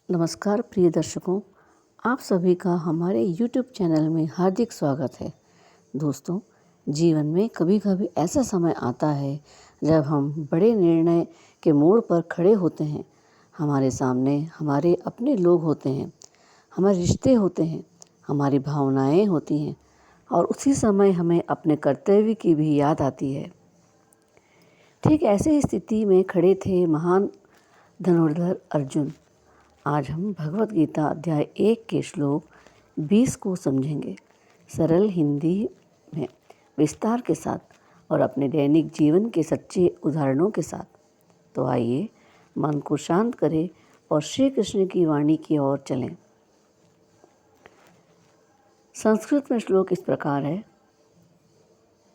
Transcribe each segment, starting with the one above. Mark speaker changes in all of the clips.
Speaker 1: नमस्कार प्रिय दर्शकों, आप सभी का हमारे YouTube चैनल में हार्दिक स्वागत है। दोस्तों, जीवन में कभी कभी ऐसा समय आता है जब हम बड़े निर्णय के मोड़ पर खड़े होते हैं। हमारे सामने हमारे अपने लोग होते हैं, हमारे रिश्ते होते हैं, हमारी भावनाएं होती हैं और उसी समय हमें अपने कर्तव्य की भी याद आती है। ठीक ऐसे ही स्थिति में खड़े थे महान धनुर्धर अर्जुन। आज हम भगवत गीता अध्याय 1 के श्लोक 20 को समझेंगे, सरल हिंदी में, विस्तार के साथ और अपने दैनिक जीवन के सच्चे उदाहरणों के साथ। तो आइए मन को शांत करें और श्री कृष्ण की वाणी की ओर चलें। संस्कृत में श्लोक इस प्रकार है,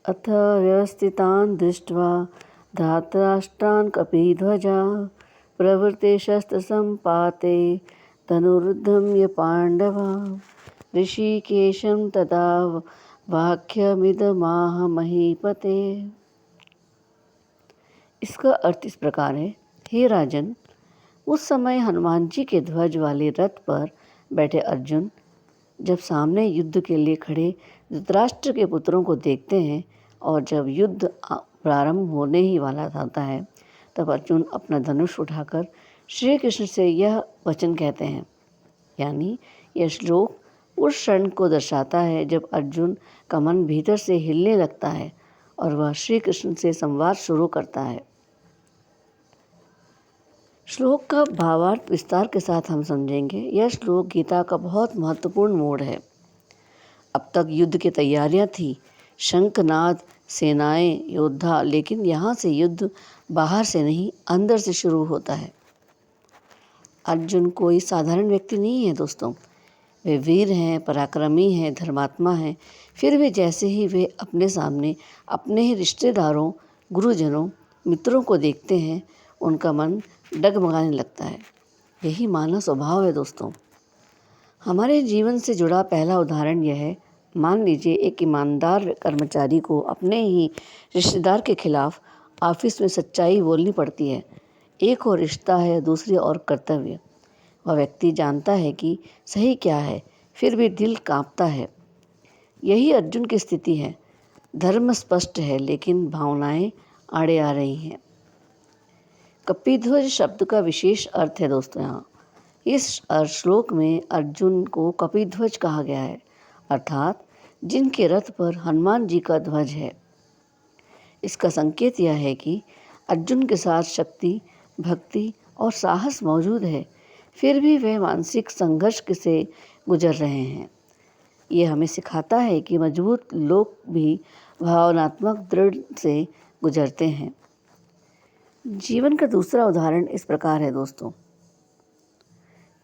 Speaker 1: अथ व्यवस्थितान् दृष्ट्वा धातराष्ट्रान् कपिध्वजा प्रवृत्ते शस्त्रसम्पाते धनुरुद्धम्य पाण्डवा ऋषिकेशं तदा वाक्यमिदमाह महीपते। इसका अर्थ इस प्रकार है, हे राजन, उस समय हनुमान जी के ध्वज वाले रथ पर बैठे अर्जुन जब सामने युद्ध के लिए खड़े धृतराष्ट्र के पुत्रों को देखते हैं और जब युद्ध प्रारंभ होने ही वाला होता है, तब अर्जुन अपना धनुष उठाकर श्री कृष्ण से यह वचन कहते हैं। यानी यह श्लोक उस क्षण को दर्शाता है जब अर्जुन का मन भीतर से हिलने लगता है और वह श्री कृष्ण से संवाद शुरू करता है। श्लोक का भावार्थ विस्तार के साथ हम समझेंगे। यह श्लोक गीता का बहुत महत्वपूर्ण मोड़ है। अब तक युद्ध की तैयारियां थी, शंखनाद, सेनाएं, योद्धा, लेकिन यहाँ से युद्ध बाहर से नहीं, अंदर से शुरू होता है। अर्जुन कोई साधारण व्यक्ति नहीं है दोस्तों, वे वीर हैं, पराक्रमी हैं, धर्मात्मा हैं। फिर भी जैसे ही वे अपने सामने अपने ही रिश्तेदारों, गुरुजनों, मित्रों को देखते हैं, उनका मन डगमगाने लगता है। यही मानव स्वभाव है दोस्तों। हमारे जीवन से जुड़ा पहला उदाहरण यह है, मान लीजिए एक ईमानदार कर्मचारी को अपने ही रिश्तेदार के खिलाफ ऑफिस में सच्चाई बोलनी पड़ती है। एक और रिश्ता है, दूसरी और कर्तव्य। वह व्यक्ति जानता है कि सही क्या है, फिर भी दिल कांपता है। यही अर्जुन की स्थिति है। धर्म स्पष्ट है, लेकिन भावनाएं आड़े आ रही हैं। कपिध्वज शब्द का विशेष अर्थ है दोस्तों। यहाँ इस श्लोक में अर्जुन को कपिध्वज कहा गया है, अर्थात जिनके रथ पर हनुमान जी का ध्वज है। इसका संकेत यह है कि अर्जुन के साथ शक्ति, भक्ति और साहस मौजूद है, फिर भी वे मानसिक संघर्ष से गुजर रहे हैं। ये हमें सिखाता है कि मजबूत लोग भी भावनात्मक दृढ़ से गुजरते हैं। जीवन का दूसरा उदाहरण इस प्रकार है दोस्तों।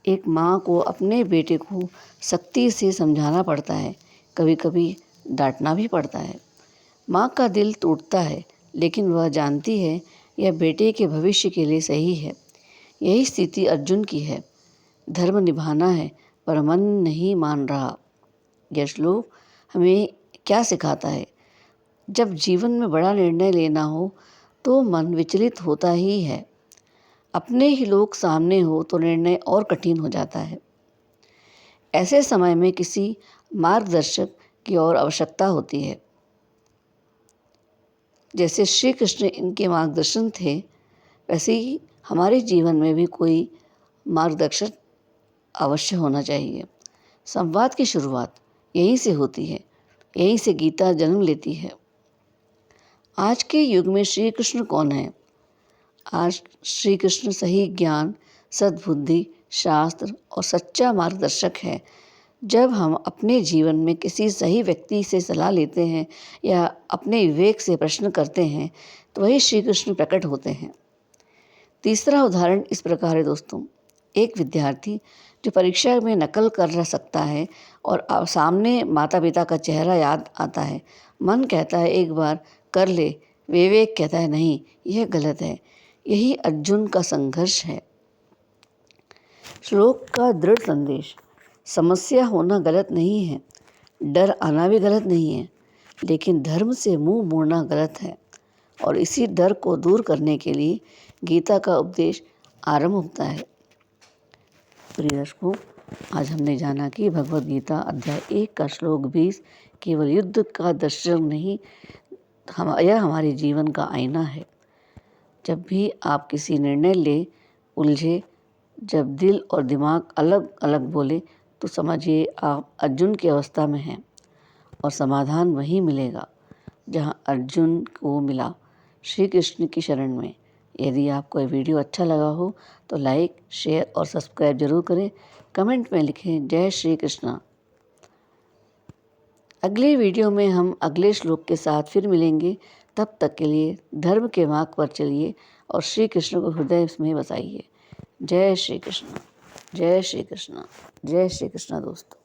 Speaker 1: एक माँ को अपने बेटे को सख्ती से समझाना पड़ता है, कभी कभी डांटना भी पड़ता है। माँ का दिल टूटता है, लेकिन वह जानती है यह बेटे के भविष्य के लिए सही है। यही स्थिति अर्जुन की है। धर्म निभाना है, पर मन नहीं मान रहा। यह श्लोक हमें क्या सिखाता है? जब जीवन में बड़ा निर्णय लेना हो तो मन विचलित होता ही है। अपने ही लोग सामने हो तो निर्णय और कठिन हो जाता है। ऐसे समय में किसी मार्गदर्शक की और आवश्यकता होती है। जैसे श्री कृष्ण इनके मार्गदर्शन थे, वैसे ही हमारे जीवन में भी कोई मार्गदर्शक अवश्य होना चाहिए। संवाद की शुरुआत यहीं से होती है, यहीं से गीता जन्म लेती है। आज के युग में श्री कृष्ण कौन है? आज श्री कृष्ण सही ज्ञान, सद्बुद्धि, शास्त्र और सच्चा मार्गदर्शक है। जब हम अपने जीवन में किसी सही व्यक्ति से सलाह लेते हैं या अपने विवेक से प्रश्न करते हैं, तो वही श्री कृष्ण प्रकट होते हैं। तीसरा उदाहरण इस प्रकार है दोस्तों। एक विद्यार्थी जो परीक्षा में नकल कर सकता है और सामने माता पिता का चेहरा याद आता है, मन कहता है एक बार कर ले, विवेक कहता है नहीं, यह गलत है। यही अर्जुन का संघर्ष है। श्लोक का दृढ़ संदेश, समस्या होना गलत नहीं है, डर आना भी गलत नहीं है, लेकिन धर्म से मुंह मोड़ना गलत है। और इसी डर को दूर करने के लिए गीता का उपदेश आरंभ होता है। प्रिय दर्शकों, आज हमने जाना कि भगवद गीता अध्याय 1 का श्लोक 20 केवल युद्ध का दृश्य नहीं, यह हमारे जीवन का आईना है। जब भी आप किसी निर्णय ले उलझे, जब दिल और दिमाग अलग अलग बोले, तो समझिए आप अर्जुन की अवस्था में हैं और समाधान वहीं मिलेगा जहाँ अर्जुन को मिला, श्री कृष्ण की शरण में। यदि आपको यह वीडियो अच्छा लगा हो तो लाइक, शेयर और सब्सक्राइब जरूर करें। कमेंट में लिखें जय श्री कृष्णा। अगले वीडियो में हम अगले श्लोक के साथ फिर मिलेंगे। तब तक के लिए धर्म के मार्ग पर चलिए और श्री कृष्ण को हृदय में बसाइए। जय श्री कृष्ण, जय श्री कृष्ण, जय श्री कृष्ण दोस्तों।